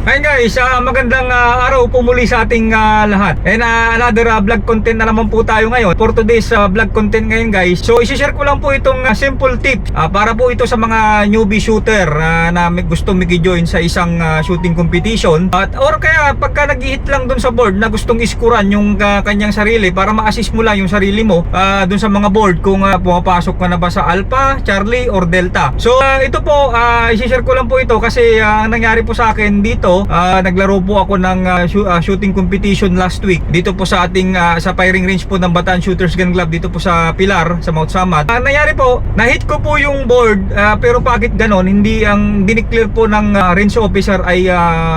Hi guys, magandang araw po muli sa ating lahat. And another vlog content na naman po tayo ngayon. For today's vlog content ngayon guys, so isi-share ko lang po itong simple tip para po ito sa mga newbie shooter na gusto miki-join sa isang shooting competition, or kaya pagka nag-hit lang dun sa board na gustong iskuran yung kanyang sarili para ma-assist mo lang yung sarili mo dun sa mga board kung pumapasok ka na ba sa Alpha, Charlie or Delta. So ito po, isi-share ko lang po ito kasi ang nangyari po sa akin dito, naglaro po ako ng shooting competition last week dito po sa ating sa firing range po ng Bataan Shooters Gun Club dito po sa Pilar, sa Mount Samad. Nangyari po, na-hit ko po yung board, pero bakit ganon? Hindi ang dineclare po ng range officer ay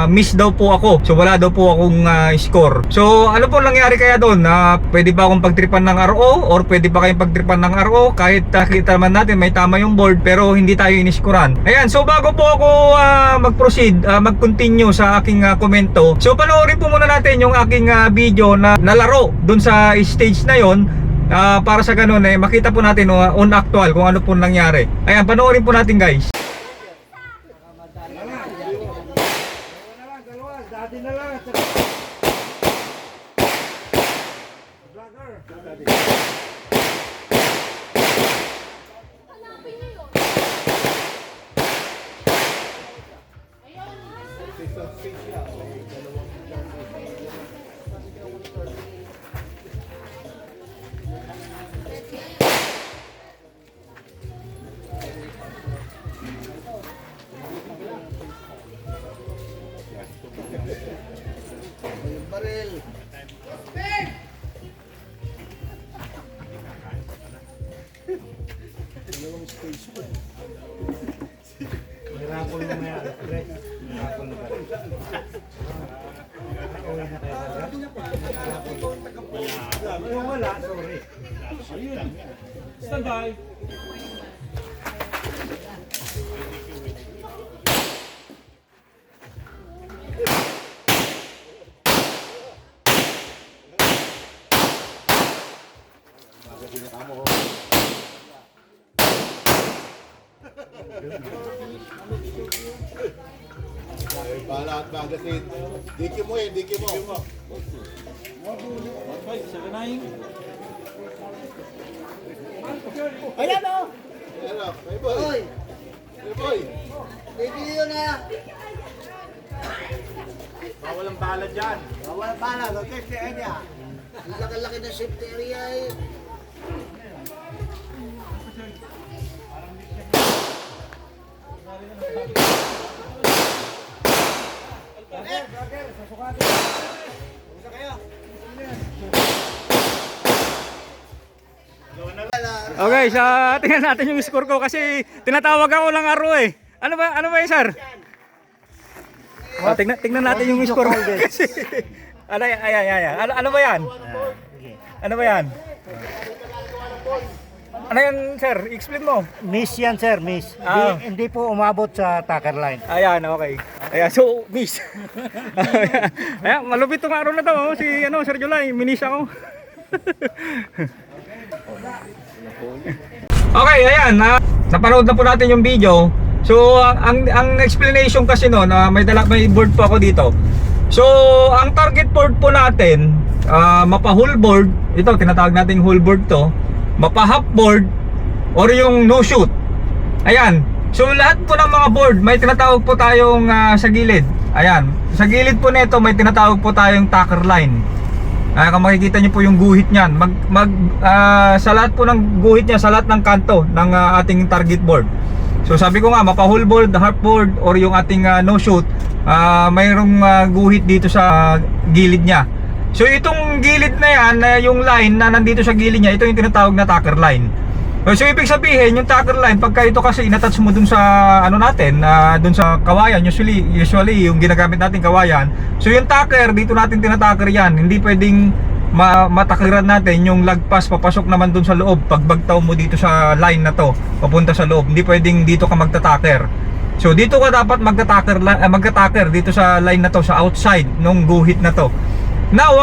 miss daw po ako. So wala daw po akong score. So ano po nangyari kaya doon? Pwede ba akong pagtripan ng RO or pwede ba kayong pagtripan ng RO kahit kita man natin may tama yung board pero hindi tayo iniskuran? Ayan, so bago po ako mag-proceed, mag-continue sa aking komento. So panoorin po muna natin yung aking video na nalaro dun sa stage na yon, para sa ganun makita po natin on actual kung ano po nangyari. Ayan, panoorin po natin guys. Baril. Dalawang stage po. May rapol mo na yan. Rapol na ba? Wala, sorry. Ayun. Stand by. Bala at magasin. Diki mo eh, diki mo. Ayan o! Ano, may boy. Hoy! May boy. Dito yun na! Bawal ang bala dyan. Bawal pala, location area. Ang laki-laki na safety area eh. Okay, tingnan natin yung score ko kasi tinatawag ako ng RO eh. Ano ba yun, sir? Tingnan natin yung score ko kasi ano ba yan? Ano ba yan? Ano yan, sir? Explain mo. Miss yan, sir, miss. Hindi po umabot sa tacker line. Ayan, okay. Ayan, so miss. Ayan, malupit tong araw na to, si Sir July, minis ako. Okay, ayan, napanood na po natin yung video. So ang explanation kasi no, na may board po ako dito. So ang target board po natin, mapa whole board, ito tinatawag nating whole board to, mapa half board or yung no shoot. Ayan. So lahat po ng mga board may tinatawag po tayong sa gilid. Ayan, sa gilid po nito may tinatawag po tayong tacker line. Kung makikita niyo po yung guhit niyan, sa lahat po ng guhit niya, sa lahat ng kanto ng ating target board. So sabi ko nga, mapa whole board, half board or yung ating no shoot, mayroong guhit dito sa gilid niya. So itong gilid na yan, yung line na nandito sa gilid niya, ito yung tinatawag na tacker line. So ibig sabihin, yung tacker line, pagka ito kasi inattach mo dun sa ano natin, dun sa kawayan, usually yung ginagamit natin kawayan. So yung tacker, dito natin tinatacker yan. Hindi pwedeng matakiran natin yung lagpas papasok naman dun sa loob. Pagbagtaw mo dito sa line na to, papunta sa loob, hindi pwedeng dito ka magtatacker. So dito ka dapat magtatacker dito sa line na to, sa outside nung guhit na to. Now,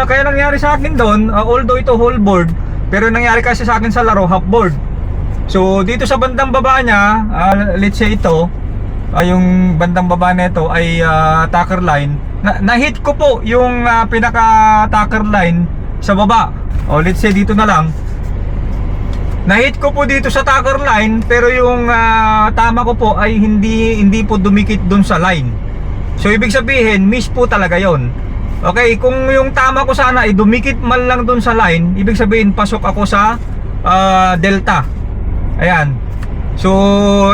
kaya nangyari sa akin doon, although ito whole board, pero nangyari kasi sa akin sa laro half board. So dito sa bandang baba niya, let's say ito, yung bandang baba nito ay tacker line. Na-hit ko po yung pinaka tacker line sa baba. O let's say dito na lang. Na-hit ko po dito sa tacker line, pero yung tama ko po ay hindi po dumikit dun sa line. So ibig sabihin, miss po talaga yon. Okay, kung yung tama ko sana ay dumikit man lang dun sa line, ibig sabihin pasok ako sa delta. Ayan. So,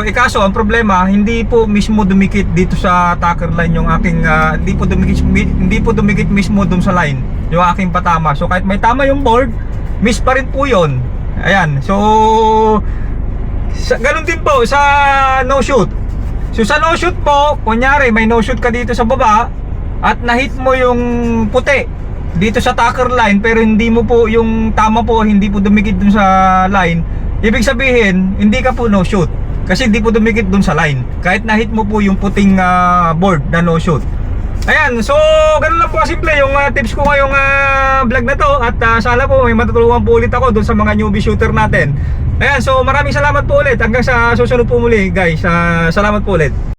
ikaso ang problema, hindi po mismo dumikit dito sa tacker line yung aking hindi po dumikit mismo dun sa line yung aking patama. So, kahit may tama yung board, miss pa rin po 'yon. Ayan. So, ganun din po sa no shoot. So, sa no shoot po, kunyari may no shoot ka dito sa baba at na-hit mo yung puti dito sa tacker line, pero hindi mo po yung tama po, hindi po dumikit dun sa line. Ibig sabihin, hindi ka po no shoot kasi hindi po dumikit dun sa line kahit na-hit mo po yung puting board na no shoot. Ayan, so ganun lang po simple yung tips ko ngayong vlog na to. At sana po may matutulungan po ulit ako dun sa mga newbie shooter natin. Ayan, so maraming salamat po ulit. Hanggang sa susunod po muli guys. Salamat po ulit.